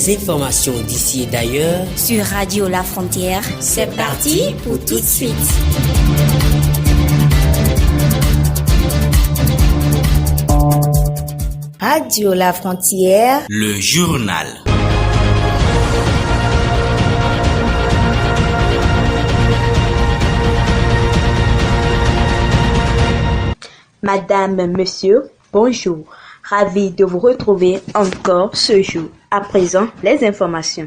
les informations d'ici et d'ailleurs sur Radio La Frontière. C'est parti pour tout de suite. Radio La Frontière, le journal. Madame, Monsieur, bonjour. Ravi de vous retrouver encore ce jour. À présent, les informations.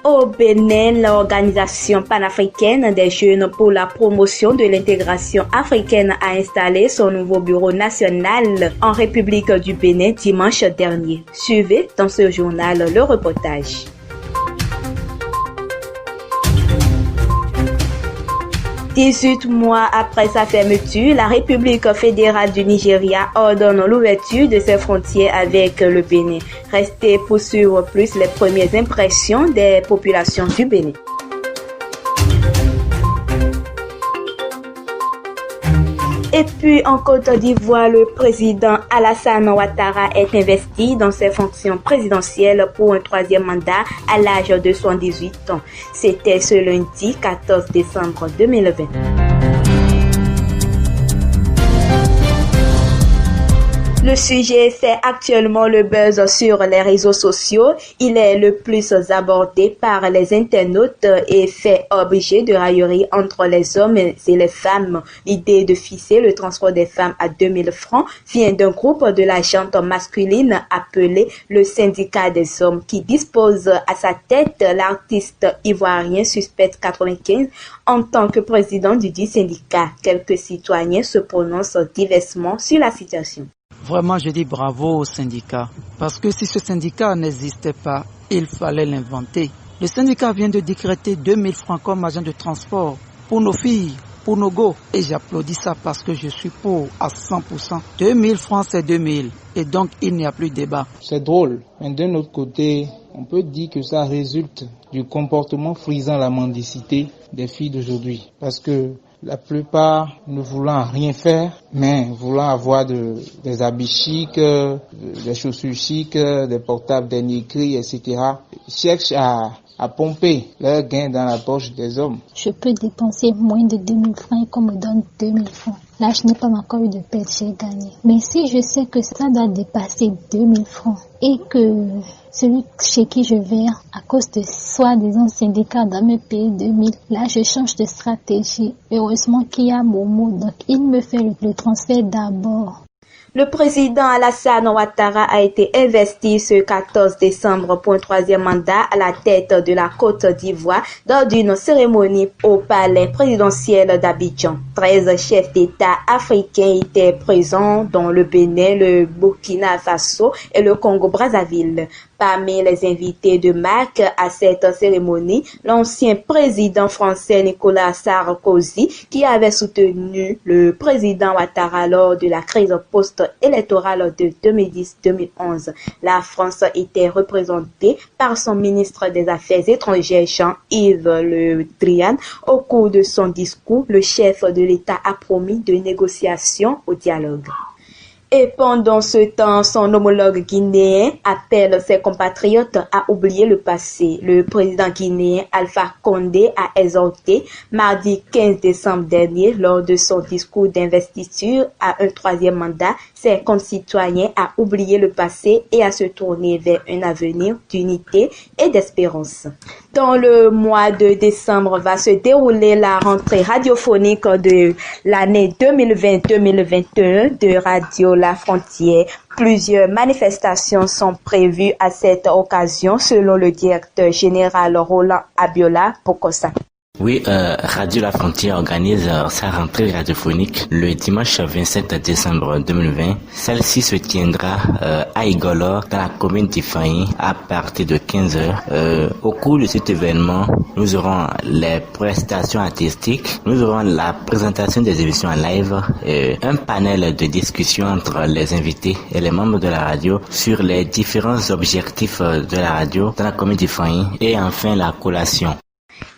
Au Bénin, l'Organisation panafricaine des jeunes pour la promotion de l'intégration africaine a installé son nouveau bureau national en République du Bénin dimanche dernier. Suivez dans ce journal le reportage. Dix-huit mois après sa fermeture, la République fédérale du Nigeria ordonne l'ouverture de ses frontières avec le Bénin. Restez pour suivre plus les premières impressions des populations du Bénin. Et puis en Côte d'Ivoire, le président Alassane Ouattara est investi dans ses fonctions présidentielles pour un troisième mandat à l'âge de 78 ans. C'était ce lundi 14 décembre 2020. Le sujet fait actuellement le buzz sur les réseaux sociaux. Il est le plus abordé par les internautes et fait objet de railleries entre les hommes et les femmes. L'idée de fixer le transport des femmes à 2000 francs vient d'un groupe de la gente masculine appelé le Syndicat des hommes qui dispose à sa tête l'artiste ivoirien Suspect 95 en tant que président du dit syndicat. Quelques citoyens se prononcent diversement sur la situation. Vraiment, je dis bravo au syndicat, parce que si ce syndicat n'existait pas, il fallait l'inventer. Le syndicat vient de décréter 2000 francs comme agent de transport pour nos filles, pour nos go. Et j'applaudis ça parce que je suis pour à 100%. 2000 francs, c'est 2000. Et donc, il n'y a plus de débat. C'est drôle, mais d'un autre côté, on peut dire que ça résulte du comportement frisant la mendicité des filles d'aujourd'hui. Parce que la plupart ne voulant rien faire, mais voulant avoir des habits chics, des chaussures chics, des portables dernier cri, etc., cherchent à pomper leurs gains dans la poche des hommes. Je peux dépenser moins de 2000 francs et qu'on me donne 2000 francs. Là, je n'ai pas encore eu de perte, j'ai gagné. Mais si je sais que ça doit dépasser 2000 francs et que celui chez qui je vais, à cause de soi-disant syndicat, doit me payer 2000, là, je change de stratégie. Heureusement qu'il y a Momo, donc il me fait le transfert d'abord. Le président Alassane Ouattara a été investi ce 14 décembre pour un troisième mandat à la tête de la Côte d'Ivoire lors d'une cérémonie au palais présidentiel d'Abidjan. 13 chefs d'État africains étaient présents, dont le Bénin, le Burkina Faso et le Congo-Brazzaville. Parmi les invités de marque à cette cérémonie, l'ancien président français Nicolas Sarkozy, qui avait soutenu le président Ouattara lors de la crise post-électorale de 2010-2011. La France était représentée par son ministre des Affaires étrangères Jean-Yves Le Drian. Au cours de son discours, le chef de l'État a promis de négociations au dialogue. Et pendant ce temps, son homologue guinéen appelle ses compatriotes à oublier le passé. Le président guinéen Alpha Condé a exhorté mardi 15 décembre dernier, lors de son discours d'investiture à un troisième mandat, ses concitoyens à oublier le passé et à se tourner vers un avenir d'unité et d'espérance. Dans le mois de décembre va se dérouler la rentrée radiophonique de l'année 2020-2021 de Radio La Frontière. Plusieurs manifestations sont prévues à cette occasion selon le directeur général Roland Abiola Pokosa. Oui, Radio La Frontière organise sa rentrée radiophonique le dimanche 27 décembre 2020. Celle-ci se tiendra à Igolor, dans la commune d'Ifaï, à partir de 15h. Au cours de cet événement, nous aurons les prestations artistiques, nous aurons la présentation des émissions en live, un panel de discussion entre les invités et les membres de la radio sur les différents objectifs de la radio dans la commune d'Ifaï et enfin la collation.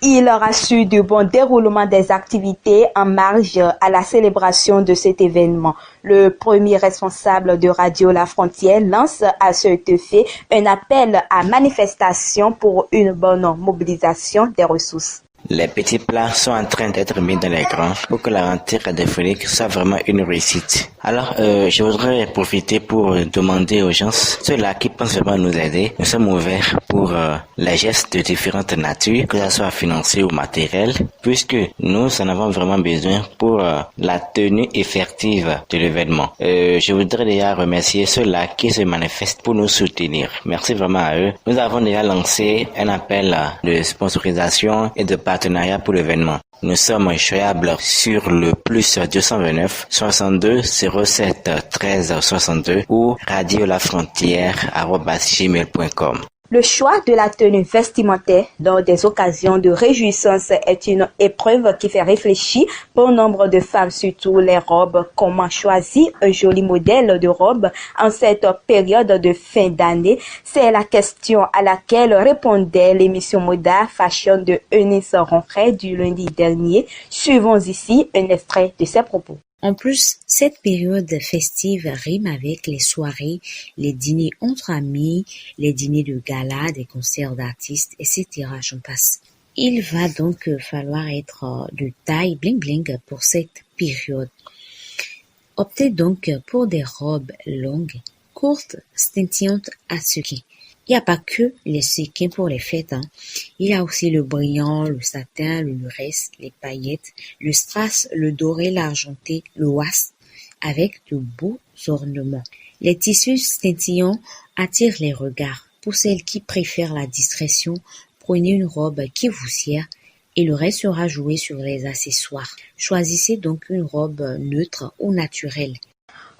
Il rassure du bon déroulement des activités en marge à la célébration de cet événement. Le premier responsable de Radio La Frontière lance à cet effet un appel à manifestation pour une bonne mobilisation des ressources. Les petits plats sont en train d'être mis dans les grands pour que la rentrée radiophonique soit vraiment une réussite. Alors, je voudrais profiter pour demander aux gens, ceux-là qui pensent vraiment nous aider, nous sommes ouverts pour les gestes de différentes natures, que ce soit financier ou matériel, puisque nous en avons vraiment besoin pour la tenue effective de l'événement. Je voudrais déjà remercier ceux-là qui se manifestent pour nous soutenir. Merci vraiment à eux. Nous avons déjà lancé un appel de sponsorisation et de partenariat pour l'événement. Nous sommes joignables sur le plus 229 62 07 13 62 ou radiolafrontière@gmail.com. Le choix de la tenue vestimentaire lors des occasions de réjouissance est une épreuve qui fait réfléchir bon nombre de femmes, surtout les robes. Comment choisir un joli modèle de robe en cette période de fin d'année? C'est la question à laquelle répondait l'émission Moda Fashion de Eunice Ronfray du lundi dernier. Suivons ici un extrait de ses propos. En plus, cette période festive rime avec les soirées, les dîners entre amis, les dîners de gala, des concerts d'artistes, etc. J'en passe. Il va donc falloir être de taille bling bling pour cette période. Optez donc pour des robes longues, courtes, scintillantes à sequins. Il n'y a pas que les sequins pour les fêtes, hein. Il y a aussi le brillant, le satin, le lurès, les paillettes, le strass, le doré, l'argenté, le was, avec de beaux ornements. Les tissus scintillants attirent les regards. Pour celles qui préfèrent la discrétion, prenez une robe qui vous sied et le reste sera joué sur les accessoires. Choisissez donc une robe neutre ou naturelle.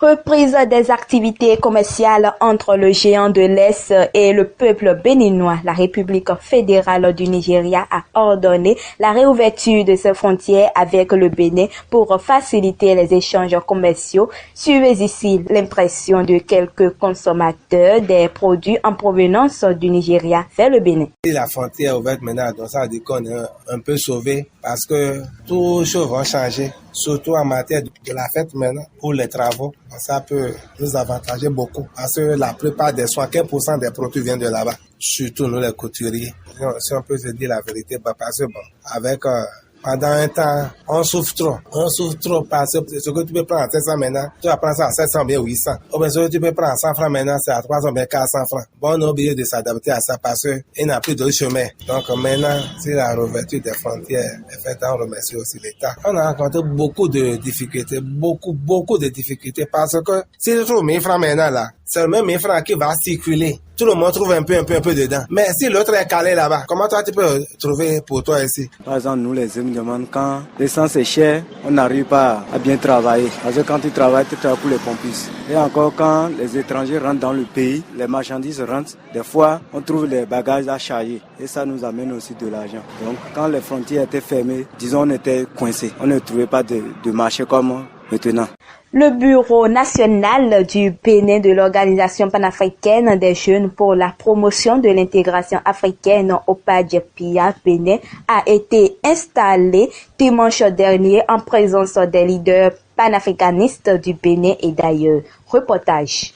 Reprise des activités commerciales entre le géant de l'Est et le peuple béninois. La République fédérale du Nigeria a ordonné la réouverture de ses frontières avec le Bénin pour faciliter les échanges commerciaux. Suivez ici l'impression de quelques consommateurs des produits en provenance du Nigeria vers le Bénin. La frontière est ouverte maintenant, donc ça veut dire qu'on est un peu sauvé parce que toutes choses vont changer, surtout en matière de la fête maintenant pour les travaux. Ça peut nous avantager beaucoup parce que la plupart des 75% des produits viennent de là-bas, surtout nous les couturiers. Si on peut se dire la vérité, parce que bon, avec pendant un temps, on souffre trop parce que ce que tu peux prendre à 700 maintenant, tu vas prendre ça à 700 bien 800. Ou bien ce que tu peux prendre à 100 francs maintenant, c'est à 300 bien 400 francs. Bon, on est obligé de s'adapter à ça parce qu'il n'y a plus de chemin. Donc maintenant, si la réouverture des frontières est faite, on remercie aussi l'État. On a rencontré beaucoup de difficultés, beaucoup de difficultés parce que si je trouve 1000 francs maintenant là, c'est le même 1000 francs qui va circuler. Tout le monde trouve un peu dedans. Mais si l'autre est calé là-bas, comment toi tu peux trouver pour toi ici? Par exemple, nous les hommes demandent quand l'essence est chère, on n'arrive pas à bien travailler. Parce que quand tu travailles pour les pompistes. Et encore quand les étrangers rentrent dans le pays, les marchandises rentrent, des fois on trouve les bagages à charger. Et ça nous amène aussi de l'argent. Donc quand les frontières étaient fermées, disons on était coincés. On ne trouvait pas de marché comme maintenant. Le Bureau national du Bénin de l'Organisation panafricaine des jeunes pour la promotion de l'intégration africaine au PADJPIA Bénin a été installé dimanche dernier en présence des leaders panafricanistes du Bénin et d'ailleurs. Reportage.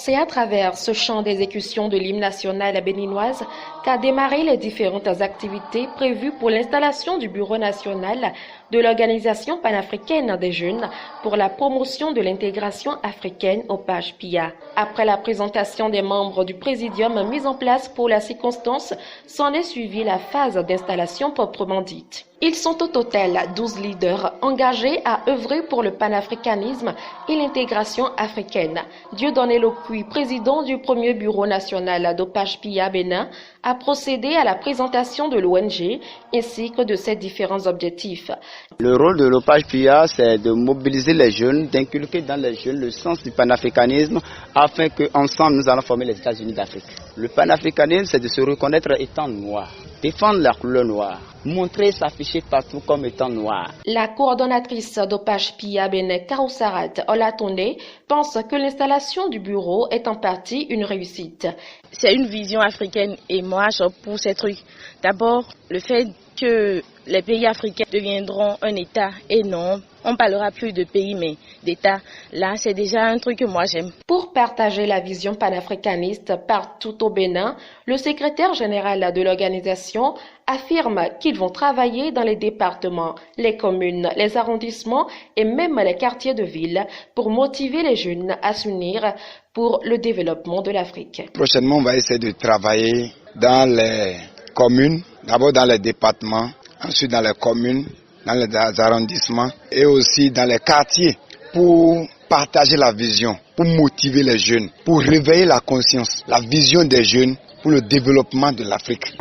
C'est à travers ce chant d'exécution de l'hymne national béninoise qu'a démarré les différentes activités prévues pour l'installation du Bureau national de l'Organisation panafricaine des jeunes pour la promotion de l'intégration africaine au PADJPIA. Après la présentation des membres du présidium mis en place pour la circonstance, s'en est suivie la phase d'installation proprement dite. Ils sont au total 12 leaders engagés à œuvrer pour le panafricanisme et l'intégration africaine. Dieudonné Locuy, président du premier bureau national de PADJPIA Bénin, a procédé à la présentation de l'ONG ainsi que de ses différents objectifs. Le rôle de l'OPADJPIA, c'est de mobiliser les jeunes, d'inculquer dans les jeunes le sens du panafricanisme afin qu'ensemble nous allons former les États-Unis d'Afrique. Le panafricanisme, c'est de se reconnaître étant noir. défendre la couleur noire, montrer, s'afficher partout comme étant noir. La coordonnatrice d'Opage Pia Benek Karoussarat Olatonde pense que l'installation du bureau est en partie une réussite. C'est une vision africaine et moi je pour ces trucs. D'abord, le fait que les pays africains deviendront un État et non, on parlera plus de pays mais d'État. Là, c'est déjà un truc que moi j'aime. Pour partager la vision panafricaniste partout au Bénin, le secrétaire général de l'organisation affirme qu'ils vont travailler dans les départements, les communes, les arrondissements et même les quartiers de ville pour motiver les jeunes à s'unir pour le développement de l'Afrique. Prochainement, on va essayer de travailler dans les communes, d'abord dans les départements, ensuite dans les communes, dans les arrondissements et aussi dans les quartiers pour partager la vision, pour motiver les jeunes, pour réveiller la conscience, la vision des jeunes pour le développement de l'Afrique.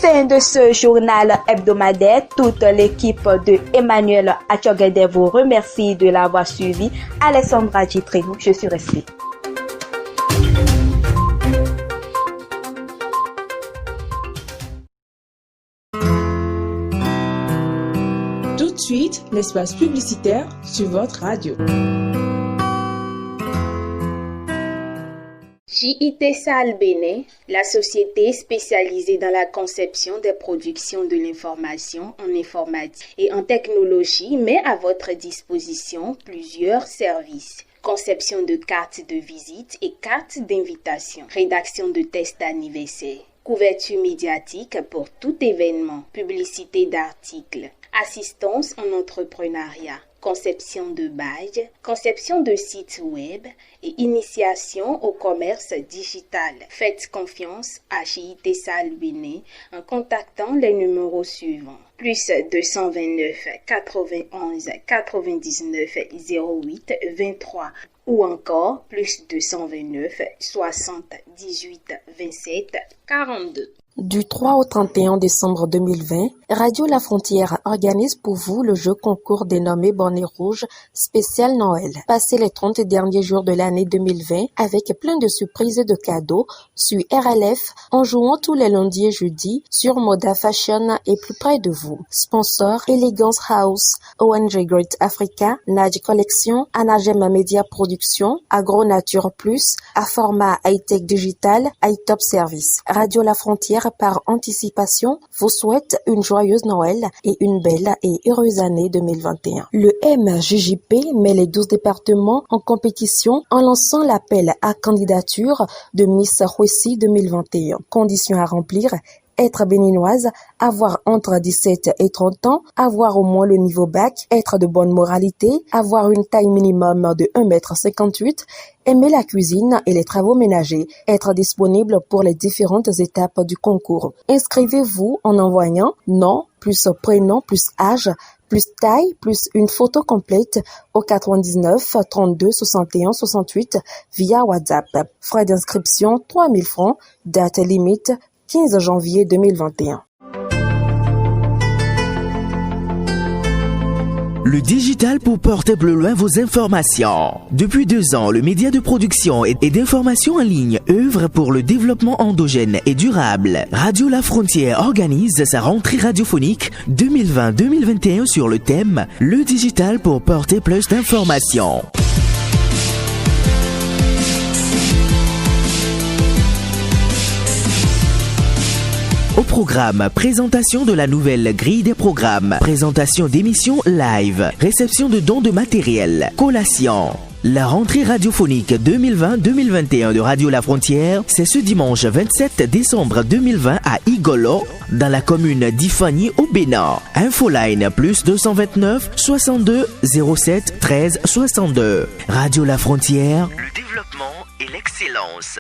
Fin de ce journal hebdomadaire. Toute l'équipe de Emmanuel Atchogede vous remercie de l'avoir suivi. Alessandra Gitrenou, je suis restée. Tout de suite, l'espace publicitaire sur votre radio. JIT Sahel Bénin, la société spécialisée dans la conception des productions de l'information en informatique et en technologie, met à votre disposition plusieurs services. Conception de cartes de visite et cartes d'invitation, rédaction de tests d'anniversaire, couverture médiatique pour tout événement, publicité d'articles, assistance en entrepreneuriat, conception de badges, conception de sites web et initiation au commerce digital. Faites confiance à JIT Sahel Bénin en contactant les numéros suivants. Plus 229 91 99 08 23 ou encore plus 229 60 18 27 42. Du 3 au 31 décembre 2020, Radio La Frontière organise pour vous le jeu concours dénommé Bonnet Rouge spécial Noël. Passez les 30 derniers jours de l'année 2020 avec plein de surprises et de cadeaux sur RLF en jouant tous les lundis et jeudis sur Moda Fashion et plus près de vous. Sponsor Elegance House, ONG Great Africa, Naj Collection, Anagem Media Production, Agro Nature Plus, Aforma High-Tech Digital, iTop Service. Radio La Frontière par anticipation vous souhaite une joyeuse Noël et une belle et heureuse année 2021. Le MJJP met les 12 départements en compétition en lançant l'appel à candidature de Miss Houessi 2021. Conditions à remplir: être béninoise, avoir entre 17 et 30 ans, avoir au moins le niveau bac, être de bonne moralité, avoir une taille minimum de 1,58 m, aimer la cuisine et les travaux ménagers, être disponible pour les différentes étapes du concours. Inscrivez-vous en envoyant nom plus prénom plus âge plus taille plus une photo complète au 99 32 61 68 via WhatsApp. Frais d'inscription 3 000 francs, date limite 15 janvier 2021. Le digital pour porter plus loin vos informations. Depuis 2 ans, le média de production et d'information en ligne œuvre pour le développement endogène et durable. Radio La Frontière organise sa rentrée radiophonique 2020-2021 sur le thème « Le digital pour porter plus d'informations ». Au programme, présentation de la nouvelle grille des programmes, présentation d'émissions live, réception de dons de matériel, collation. La rentrée radiophonique 2020-2021 de Radio La Frontière, c'est ce dimanche 27 décembre 2020 à Igolo, dans la commune d'Ifani au Bénin. Infoline plus 229 62 07 13 62. Radio La Frontière, le développement et l'excellence.